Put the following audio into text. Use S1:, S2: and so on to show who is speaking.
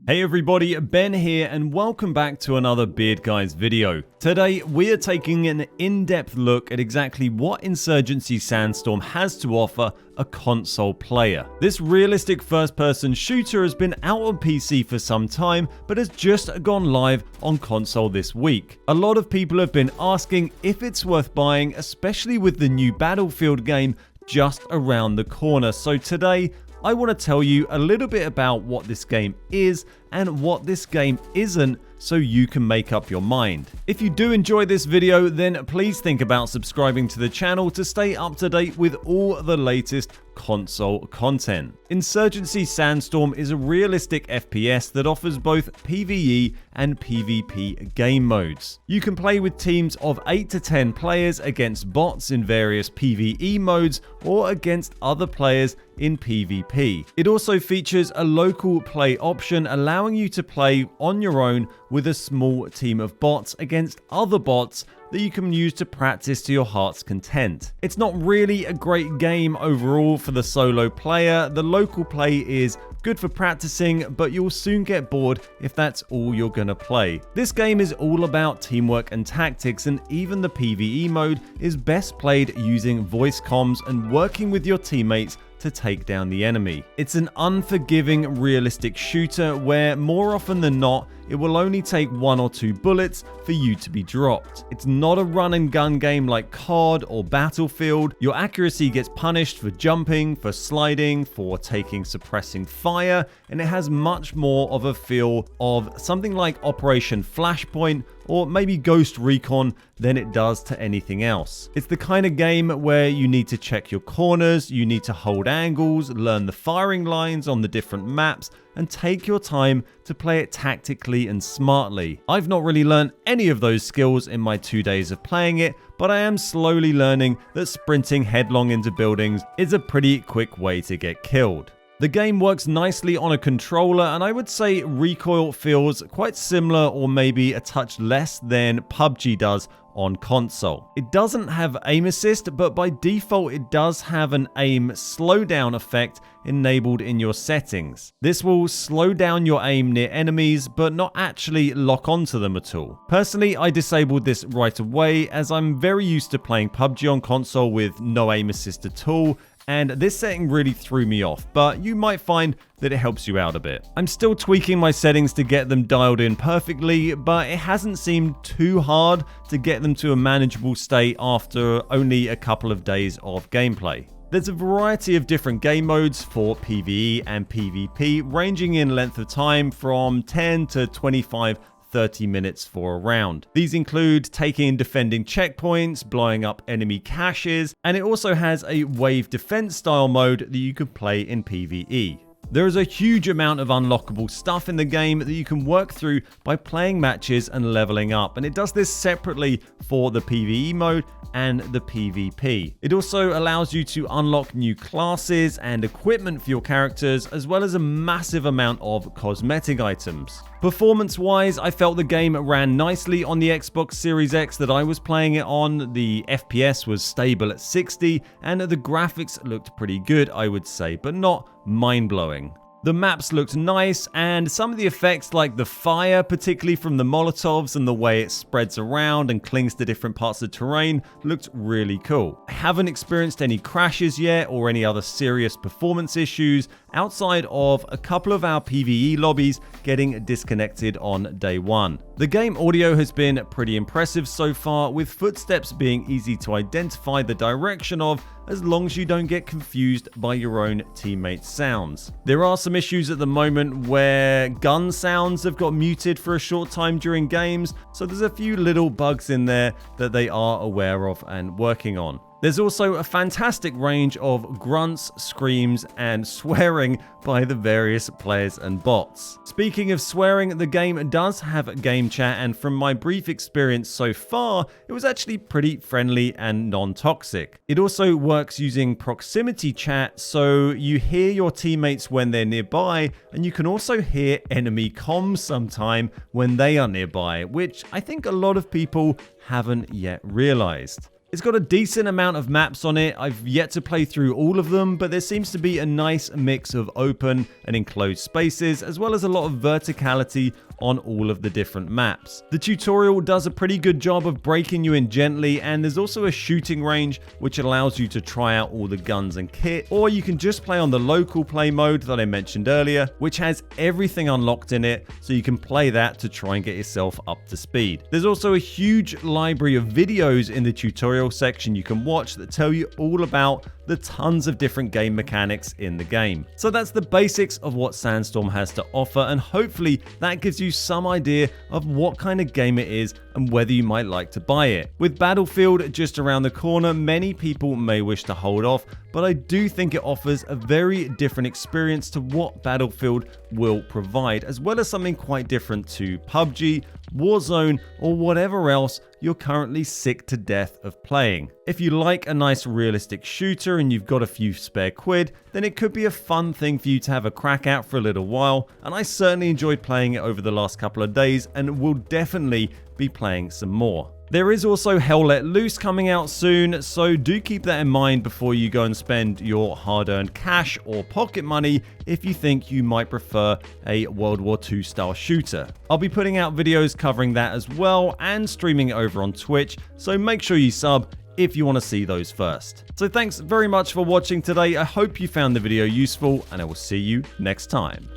S1: Hey everybody, Ben here and welcome back to another Beard Guys video. Today we are taking an in-depth look at exactly what Insurgency Sandstorm has to offer a console player. This realistic first-person shooter has been out on PC for some time but has just gone live on console this week. A lot of people have been asking if it's worth buying, especially with the new Battlefield game just around the corner. So today I want to tell you a little bit about what this game is and what this game isn't, so you can make up your mind. If you do enjoy this video, then please think about subscribing to the channel to stay up to date with all the latest console content. Insurgency Sandstorm is a realistic FPS that offers both PvE and PvP game modes. You can play with teams of 8 to 10 players against bots in various PvE modes or against other players in PvP. It also features a local play option, allowing you to play on your own with a small team of bots against other bots that you can use to practice to your heart's content. It's not really a great game overall for the solo player. The local play is good for practicing, but you'll soon get bored if that's all you're gonna play. This game is all about teamwork and tactics, and even the PvE mode is best played using voice comms and working with your teammates to take down the enemy. It's an unforgiving, realistic shooter where more often than not, it will only take 1 or 2 bullets for you to be dropped. It's not a run and gun game like COD or Battlefield. Your accuracy gets punished for jumping, for sliding, for taking suppressing fire, and it has much more of a feel of something like Operation Flashpoint or maybe Ghost Recon than it does to anything else. It's the kind of game where you need to check your corners, you need to hold angles, learn the firing lines on the different maps, and take your time to play it tactically and smartly. I've not really learned any of those skills in my 2 days of playing it, but I am slowly learning that sprinting headlong into buildings is a pretty quick way to get killed. The game works nicely on a controller, and I would say recoil feels quite similar or maybe a touch less than PUBG does on console. It doesn't have aim assist, but by default it does have an aim slowdown effect enabled in your settings. This will slow down your aim near enemies, but not actually lock onto them at all. Personally, I disabled this right away as I'm very used to playing PUBG on console with no aim assist at all, and this setting really threw me off, but you might find that it helps you out a bit. I'm still tweaking my settings to get them dialed in perfectly, but it hasn't seemed too hard to get them to a manageable state after only a couple of days of gameplay. There's a variety of different game modes for PvE and PvP, ranging in length of time from 10 to 25-30 minutes for a round. These include taking and defending checkpoints, blowing up enemy caches, and it also has a wave defense style mode that you can play in PvE. There is a huge amount of unlockable stuff in the game that you can work through by playing matches and leveling up, and it does this separately for the PvE mode and the PvP. It also allows you to unlock new classes and equipment for your characters, as well as a massive amount of cosmetic items. Performance-wise, I felt the game ran nicely on the Xbox Series X that I was playing it on. The FPS was stable at 60, and the graphics looked pretty good, I would say, but not mind-blowing. The maps looked nice, and some of the effects like the fire, particularly from the Molotovs and the way it spreads around and clings to different parts of the terrain, looked really cool. I haven't experienced any crashes yet or any other serious performance issues outside of a couple of our PvE lobbies getting disconnected on day one. The game audio has been pretty impressive so far, with footsteps being easy to identify the direction of as long as you don't get confused by your own teammates' sounds. There are some issues at the moment where gun sounds have got muted for a short time during games, so there's a few little bugs in there that they are aware of and working on. There's also a fantastic range of grunts, screams, and swearing by the various players and bots. Speaking of swearing, the game does have game chat, and from my brief experience so far, it was actually pretty friendly and non-toxic. It also works using proximity chat, so you hear your teammates when they're nearby, and you can also hear enemy comms sometime when they are nearby, which I think a lot of people haven't yet realized. It's got a decent amount of maps on it. I've yet to play through all of them, but there seems to be a nice mix of open and enclosed spaces, as well as a lot of verticality on all of the different maps. The tutorial does a pretty good job of breaking you in gently, and there's also a shooting range which allows you to try out all the guns and kit, or you can just play on the local play mode that I mentioned earlier, which has everything unlocked in it, so you can play that to try and get yourself up to speed. There's also a huge library of videos in the tutorial section you can watch that tell you all about the tons of different game mechanics in the game. So that's the basics of what Sandstorm has to offer, and hopefully that gives you some idea of what kind of game it is and whether you might like to buy it. With Battlefield just around the corner, many people may wish to hold off, but I do think it offers a very different experience to what Battlefield will provide, as well as something quite different to PUBG, Warzone, or whatever else you're currently sick to death of playing. If you like a nice realistic shooter and you've got a few spare quid, then it could be a fun thing for you to have a crack at for a little while, and I certainly enjoyed playing it over the last couple of days and will definitely be playing some more. There is also Hell Let Loose coming out soon, so do keep that in mind before you go and spend your hard-earned cash or pocket money if you think you might prefer a World War II style shooter. I'll be putting out videos covering that as well and streaming it over on Twitch, so make sure you sub if you want to see those first. So thanks very much for watching today. I hope you found the video useful, and I will see you next time.